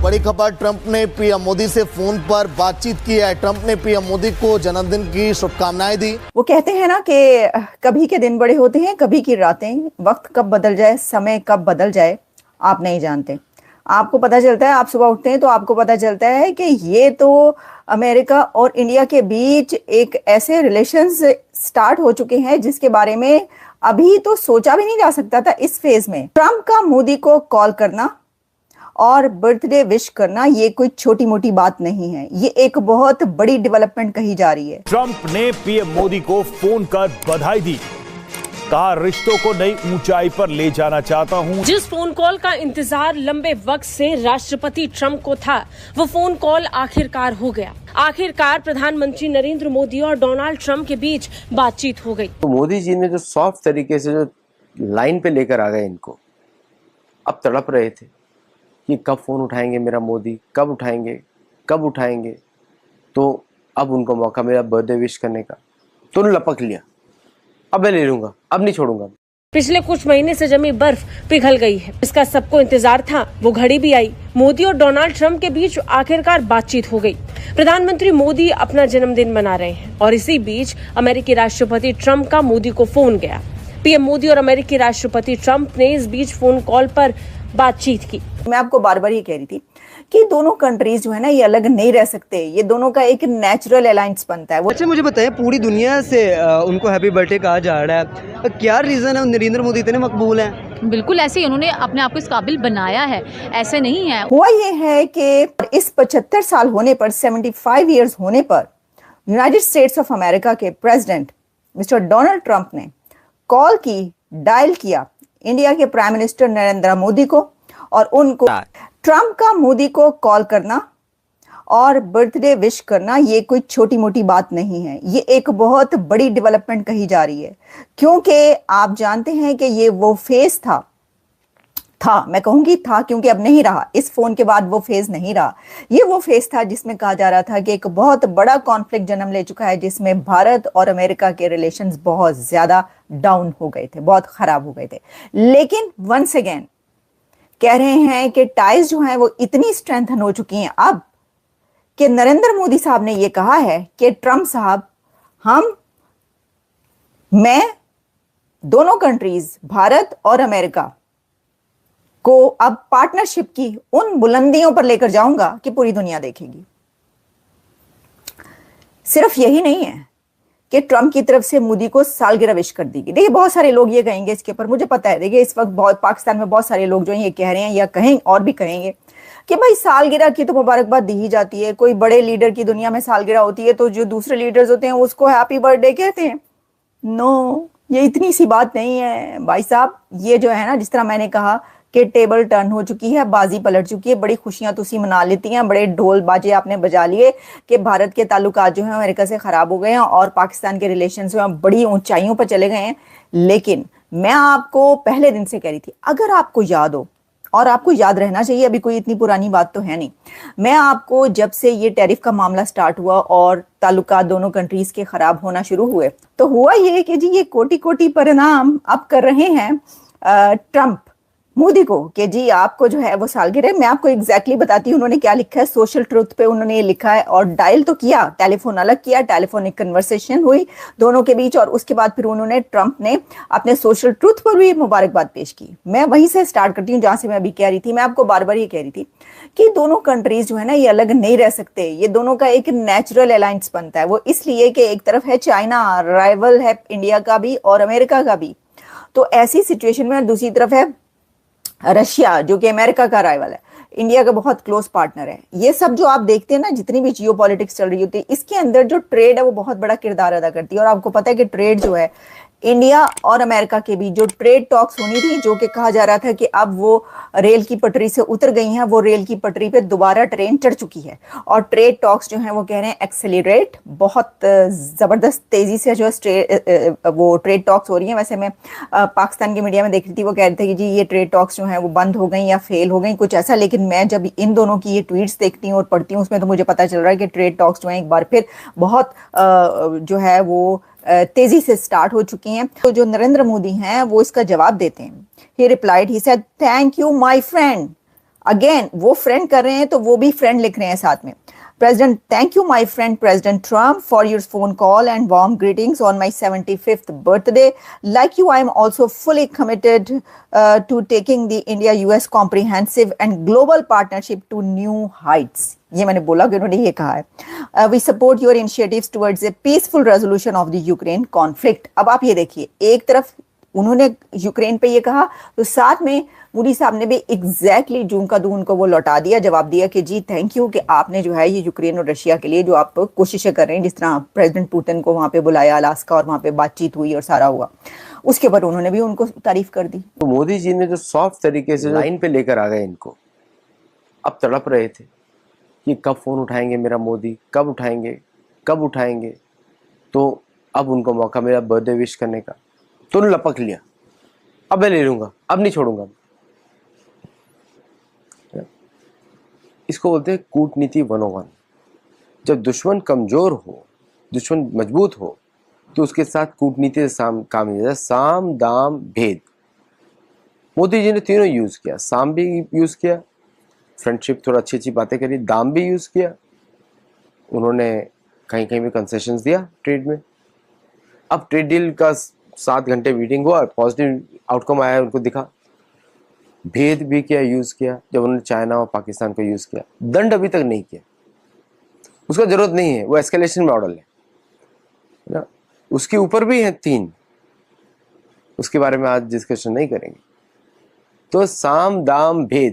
बड़ी खबर, ट्रंप ने पीएम मोदी से फोन पर बातचीत की है। ट्रंप ने पीएम मोदी को जन्मदिन की शुभकामनाएं दी। वो कहते हैं ना कि कभी के दिन बड़े होते हैं, कभी की रातें। वक्त कब बदल जाए, समय कब बदल जाए, आप नहीं जानते। आपको पता चलता है, आप सुबह उठते हैं तो आपको पता चलता है कि ये तो अमेरिका और इंडिया के बीच एक ऐसे रिलेशंस स्टार्ट हो चुके हैं जिसके बारे में अभी तो सोचा भी नहीं जा सकता था इस फेज में। ट्रंप का मोदी को कॉल करना और बर्थडे विश करना ये कोई छोटी मोटी बात नहीं है, ये एक बहुत बड़ी डेवलपमेंट कही जा रही है। ट्रंप ने पीएम मोदी को फोन कर बधाई दी, कहा रिश्तों को नई ऊंचाई पर ले जाना चाहता हूं। जिस फोन कॉल का इंतजार लंबे वक्त से राष्ट्रपति ट्रंप को था, वो फोन कॉल आखिरकार हो गया। आखिरकार प्रधानमंत्री नरेंद्र मोदी और डोनाल्ड ट्रंप के बीच बातचीत हो गई। तो मोदी जी ने जो सॉफ्ट तरीके से जो लाइन पे लेकर आ गए इनको, अब तड़प रहे थे कि कब फोन उठाएंगे मेरा मोदी, कब उठाएंगे। तो अब उनको मौका मिला बर्थडे विश करने का, तो उन्होंने लपक लिया, अब मैं ले लूंगा, अब नहीं छोड़ूंगा। पिछले कुछ महीने से जमी बर्फ पिघल गई है, इसका सबको इंतजार था। वो घड़ी भी आई। मोदी और डोनाल्ड ट्रंप के बीच आखिरकार बातचीत हो गई। प्रधानमंत्री मोदी अपना जन्मदिन मना रहे हैं और इसी बीच अमेरिकी राष्ट्रपति ट्रंप का मोदी को फोन गया। पीएम मोदी और अमेरिकी राष्ट्रपति ट्रंप ने इस बीच फोन कॉल पर बातचीत की। मैं आपको बार बार ये कह रही थी कि दोनों कंट्रीज जो है ना, ये अलग नहीं रह सकते। ये दोनों का एक नेचुरल अलायंस बनता है। अच्छा, मुझे बताइए, पूरी दुनिया से उनको हैप्पी बर्थडे कहा जा रहा है, क्या रीजन है नरेंद्र मोदी इतने मकबूल हैं? बिल्कुल ऐसे ही उन्होंने अपने आप को इस काबिल बनाया है, ऐसे नहीं है। हुआ ये है कि इस 75 साल होने पर, 75 ईयर्स होने पर, यूनाइटेड स्टेट्स ऑफ अमेरिका के प्रेसिडेंट मिस्टर डोनाल्ड ट्रंप ने कॉल की, डायल किया इंडिया के प्राइम मिनिस्टर नरेंद्र मोदी को, और उनको ट्रंप का मोदी को कॉल करना और बर्थडे विश करना ये कोई छोटी मोटी बात नहीं है, ये एक बहुत बड़ी डेवलपमेंट कही जा रही है। क्योंकि आप जानते हैं कि ये वो फेज था, मैं कहूंगी था क्योंकि अब नहीं रहा। इस फोन के बाद वो फेज नहीं रहा। ये वो फेज था जिसमें कहा जा रहा था कि एक बहुत बड़ा कॉन्फ्लिक्ट जन्म ले चुका है, जिसमें भारत और अमेरिका के रिलेशंस बहुत ज्यादा डाउन हो गए थे, बहुत खराब हो गए थे। लेकिन वंस अगेन कह रहे हैं कि टाइज जो हैं वो इतनी स्ट्रेंथन हो चुकी हैं अब कि नरेंद्र मोदी साहब ने ये कहा है कि ट्रंप साहब, मैं दोनों कंट्रीज, भारत और अमेरिका को अब पार्टनरशिप की उन बुलंदियों पर लेकर जाऊंगा कि पूरी दुनिया देखेगी। सिर्फ यही नहीं है कि ट्रंप की तरफ से मोदी को सालगिरह विश कर दी गई। देखिए, बहुत सारे लोग ये कहेंगे इसके ऊपर, मुझे पता है। देखिए, इस वक्त बहुत पाकिस्तान में बहुत सारे लोग जो हैं ये कह रहे हैं या कहें और भी कहेंगे कि भाई सालगिरह की तो मुबारकबाद दी ही जाती है। कोई बड़े लीडर की दुनिया में सालगिरह होती है तो जो दूसरे लीडर्स होते हैं उसको हैप्पी बर्थडे कहते हैं। नो, ये इतनी सी बात नहीं है भाई साहब। ये जो है ना, जिस तरह मैंने कहा कि टेबल टर्न हो चुकी है, बाजी पलट चुकी है। बड़ी खुशियां तुसी मना लेती हैं, बड़े ढोल बाजे आपने बजा लिए कि भारत के ताल्लुकात जो हैं अमेरिका से खराब हो गए हैं और पाकिस्तान के रिलेशंस जो हैं बड़ी ऊंचाइयों पर चले गए हैं। लेकिन मैं आपको पहले दिन से कह रही थी, अगर आपको याद हो, और आपको याद रहना चाहिए, अभी कोई इतनी पुरानी बात तो है नहीं, मैं आपको जब से ये टैरिफ का मामला स्टार्ट हुआ और ताल्लुकात दोनों कंट्रीज के खराब होना शुरू हुए, तो हुआ ये कि जी ये कोटि कोटि प्रणाम अब कर रहे हैं ट्रंप मोदी को कि जी आपको जो है वो सालगिरह। मैं आपको एग्जैक्टली बताती हूँ उन्होंने क्या लिखा है। सोशल ट्रुथ पे उन्होंने ये लिखा है, और डायल तो किया, टेलीफोन अलग किया, टेलीफोनिक कन्वर्सेशन हुई दोनों के बीच, और उसके बाद फिर उन्होंने, ट्रंप ने अपने सोशल ट्रुथ पर भी मुबारकबाद पेश की। मैं वहीं से स्टार्ट करती हूँ जहां से मैं अभी कह रही थी। मैं आपको बार बार ये कह रही थी कि दोनों कंट्रीज जो है ना, ये अलग नहीं रह सकते। ये दोनों का एक नेचुरल अलायंस बनता है। वो इसलिए कि एक तरफ है चाइना, राइवल है इंडिया का भी और अमेरिका का भी, तो ऐसी सिचुएशन में दूसरी तरफ है रशिया जो कि अमेरिका का राइवल है, इंडिया का बहुत क्लोज पार्टनर है। ये सब जो आप देखते हैं ना, जितनी भी जियो पॉलिटिक्स चल रही होती है, इसके अंदर जो ट्रेड है वो बहुत बड़ा किरदार अदा करती है। और आपको पता है कि ट्रेड जो है इंडिया और अमेरिका के बीच जो ट्रेड टॉक्स होनी थी, जो कि कहा जा रहा था कि अब वो रेल की पटरी से उतर गई हैं, वो रेल की पटरी पे दोबारा ट्रेन चढ़ चुकी है। और ट्रेड टॉक्स जो हैं वो कह रहे हैं एक्सेलरेट, बहुत जबरदस्त तेजी से जो वो ट्रेड टॉक्स हो रही हैं। वैसे मैं पाकिस्तान की मीडिया में देख रही थी, वो कह रहे थे कि जी ये ट्रेड टॉक्स जो हैं वो बंद हो गई या फेल हो गई, कुछ ऐसा। लेकिन मैं जब इन दोनों की ये ट्वीट्स देखती हूँ और पढ़ती हूँ, उसमें तो मुझे पता चल रहा है कि ट्रेड टॉक्स जो है एक बार फिर बहुत जो है वो तेजी से स्टार्ट हो चुकी हैं। तो जो नरेंद्र मोदी हैं वो इसका जवाब देते हैं। ही replied, he said, thank you my friend, again वो फ्रेंड कर रहे हैं तो वो भी फ्रेंड लिख रहे हैं साथ में। President, thank you, my friend President Trump, for your phone call and warm greetings on my 75th birthday. Like you, I am also fully committed to taking the India-US comprehensive and global partnership to new heights. ये मैंने बोला कि उन्होंने ये कहा है। We support your initiatives towards a peaceful resolution of the Ukraine conflict. अब आप ये देखिए, एक तरफ उन्होंने यूक्रेन पे ये कहा तो साथ में मोदी साहब ने भी एग्जैक्टली जून का दूं उनको वो लौटा दिया, जवाब दिया कि जी थैंक यू कि आपने जो है ये यूक्रेन और रशिया के लिए जो आप कोशिशें कर रहे हैं, जिस तरह प्रेसिडेंट पुतिन को वहां पे बुलाया अलास्का और वहां पे बातचीत हुई और सारा हुआ, उसके बाद उन्होंने भी उनको तारीफ कर दी। तो मोदी जी ने जो सॉफ्ट तरीके से लाइन पे लेकर आ गए इनको, अब तड़प रहे थे कि कब फोन उठाएंगे मेरा मोदी, कब उठाएंगे कब उठाएंगे। तो अब उनको मौका मिला बर्थडे विश करने का, तो उन्होंने लपक लिया, अब मैं ले लूंगा, अब नहीं छोड़ूंगा। इसको बोलते हैं कूटनीति 101। जब दुश्मन कमजोर हो, दुश्मन मजबूत हो, तो उसके साथ कूटनीति से काम लिया जाए। साम दाम भेद, मोदी जी ने तीनों यूज किया। साम भी यूज किया, फ्रेंडशिप थोड़ा अच्छी अच्छी बातें करी, दाम भी यूज किया, उन्होंने कहीं कहीं भी कंसेशंस दिया ट्रेड में। अब ट्रेड डील का 7 घंटे मीटिंग हुआ, पॉजिटिव आउटकम आया, उनको दिखा। भेद भी किया, यूज किया, जब उन्होंने चाइना और पाकिस्तान को यूज किया। दंड अभी तक नहीं किया, उसका जरूरत नहीं है, वो एस्केलेशन मॉडल है ना। उसके ऊपर भी है 3, उसके बारे में आज डिस्कशन नहीं करेंगे। तो साम दाम भेद।